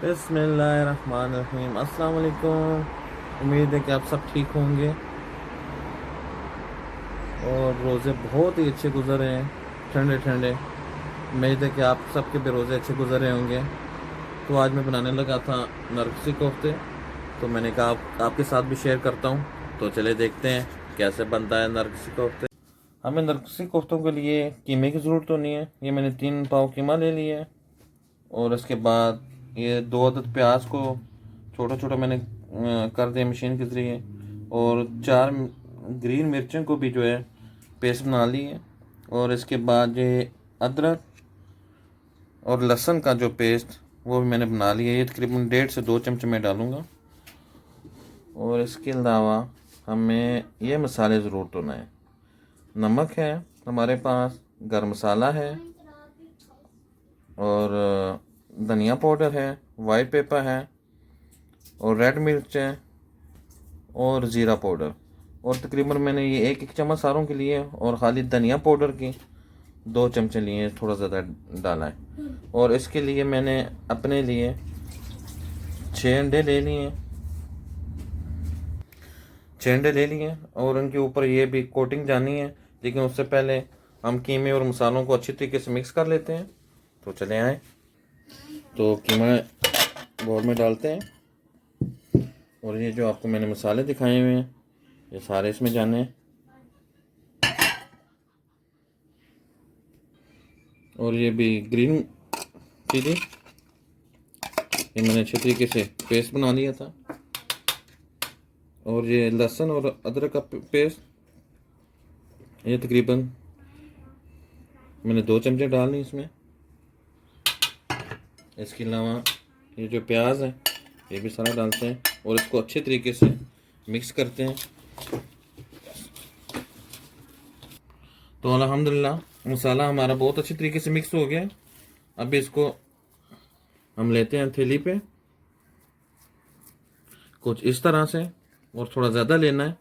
बिस्मिल्लाहिर्रहमानिर्रहीम। अस्सलाम वालेकुम। उम्मीद है कि आप सब ठीक होंगे और रोज़े बहुत ही अच्छे गुजरे हैं, ठंडे ठंडे। उम्मीद है कि आप सबके भी रोज़े अच्छे गुजरे होंगे। तो आज मैं बनाने लगा था नरगिसी कोफ्ते, तो मैंने कहा आपके साथ भी शेयर करता हूँ। तो चले देखते हैं कैसे बनता है नरगिसी कोफ्ते। हमें नरगिसी कोफ्तों के लिए कीमे की ज़रूरत तो नहीं है। ये मैंने 3 पाव कीमा ले लिया है और इसके बाद ये 2 अदद प्याज को छोटा छोटा मैंने कर दिया मशीन के ज़रिए, और 4 ग्रीन मिर्चों को भी जो है पेस्ट बना ली है। और इसके बाद ये अदरक और लहसुन का जो पेस्ट वो भी मैंने बना लिया है। ये तकरीबन 1.5 से 2 चमचे मैं डालूँगा। और इसके अलावा हमें ये मसाले ज़रूरत होना है। नमक है हमारे पास, गरम मसाला है, और धनिया पाउडर है, वाइट पेपर है, और रेड मिर्च है, और ज़ीरा पाउडर। और तकरीबन मैंने ये 1 चम्मच सारों के लिए, और खाली धनिया पाउडर की 2 चमचे लिए, थोड़ा ज़्यादा डाला है। और इसके लिए मैंने अपने लिए 6 अंडे ले लिए, 6 अंडे ले लिए, और उनके ऊपर ये भी कोटिंग जानी है। लेकिन उससे पहले हम कीमे और मसालों को अच्छी तरीके से मिक्स कर लेते हैं। तो चले आए, तो कीमा बोल में डालते हैं, और ये जो आपको मैंने मसाले दिखाए हुए हैं ये सारे इसमें जाने हैं। और ये भी ग्रीन चिली, ये मैंने अच्छे तरीके से पेस्ट बना लिया था। और ये लहसुन और अदरक का पेस्ट, ये तकरीबन मैंने 2 चमचे डालनी इसमें। इसके अलावा ये जो प्याज है ये भी सारा डालते हैं, और इसको अच्छे तरीके से मिक्स करते हैं। तो अल्हम्दुलिल्लाह मसाला हमारा बहुत अच्छी तरीके से मिक्स हो गया है। अभी इसको हम लेते हैं थैली पे, कुछ इस तरह से, और थोड़ा ज़्यादा लेना है।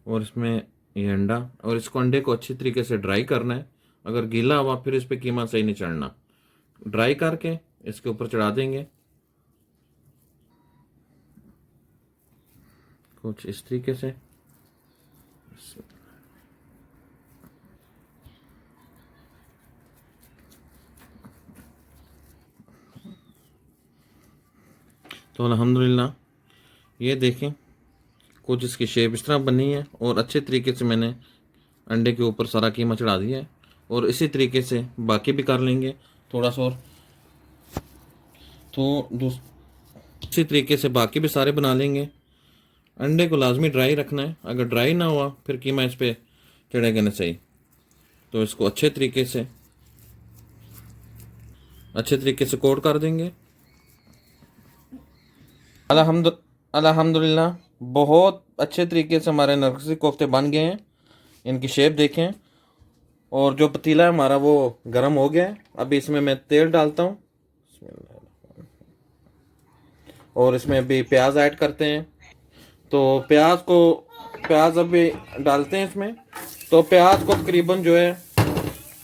और इसमें ये अंडा, और इसको अंडे को अच्छी तरीके से ड्राई करना है। अगर गीला हुआ फिर इस पे कीमा सही नहीं चढ़ना। ड्राई करके इसके ऊपर चढ़ा देंगे कुछ इस तरीके से। तो अल्हम्दुलिल्लाह ये देखें कुछ इसकी शेप इस तरह बनी है, और अच्छे तरीके से मैंने अंडे के ऊपर सारा कीमा चढ़ा दिया है। और इसी तरीके से बाकी भी कर लेंगे थोड़ा सा और। तो इसी तरीके से बाकी भी सारे बना लेंगे। अंडे को लाजमी ड्राई रखना है, अगर ड्राई ना हुआ फिर कीमा इस पर चढ़ेगा ना सही। तो इसको अच्छे तरीके से कोट कर देंगे। अल्हम्दुलिल्लाह बहुत अच्छे तरीके से हमारे नरगिसी कोफ्ते बन गए हैं। इनकी शेप देखें। और जो पतीला है हमारा वो गर्म हो गया है। अभी इसमें मैं तेल डालता हूँ, और इसमें भी प्याज ऐड करते हैं। तो प्याज अभी डालते हैं इसमें। तो प्याज को तकरीबन जो है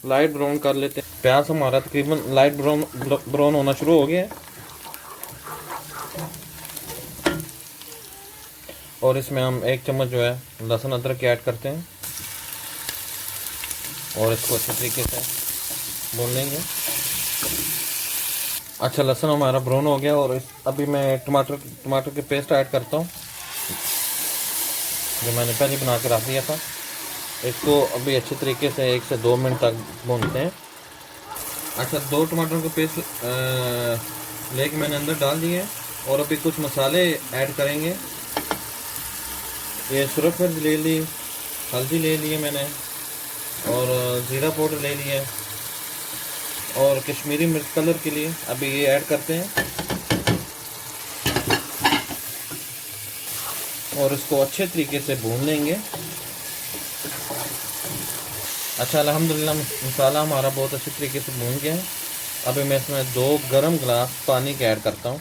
लाइट ब्राउन कर लेते हैं। प्याज हमारा तकरीबन लाइट ब्राउन होना शुरू हो गया है। और इसमें हम 1 चम्मच जो है लहसुन अदरक ऐड करते हैं, और इसको अच्छे तरीके से भून लेंगे। अच्छा, लहसुन हमारा ब्राउन हो गया, और अभी मैं टमाटर के पेस्ट ऐड करता हूँ जो मैंने पहले बना के रख दिया था। इसको अभी अच्छे तरीके से 1 से 2 मिनट तक भूनते हैं। अच्छा, 2 टमाटर के पेस्ट लेके मैंने अंदर डाल दिए, और अभी कुछ मसाले ऐड करेंगे। ये सुरख मिर्च ले ली, हल्दी ले लिए मैंने, और ज़ीरा पाउडर ले लिया, और कश्मीरी मिर्च कलर के लिए अभी ये ऐड करते हैं। और इसको अच्छे तरीके से भून लेंगे। अच्छा, अल्हम्दुलिल्लाह मसाला हमारा बहुत अच्छे तरीके से भून गया है। अभी मैं इसमें 2 गर्म गिलास पानी के ऐड करता हूँ,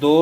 2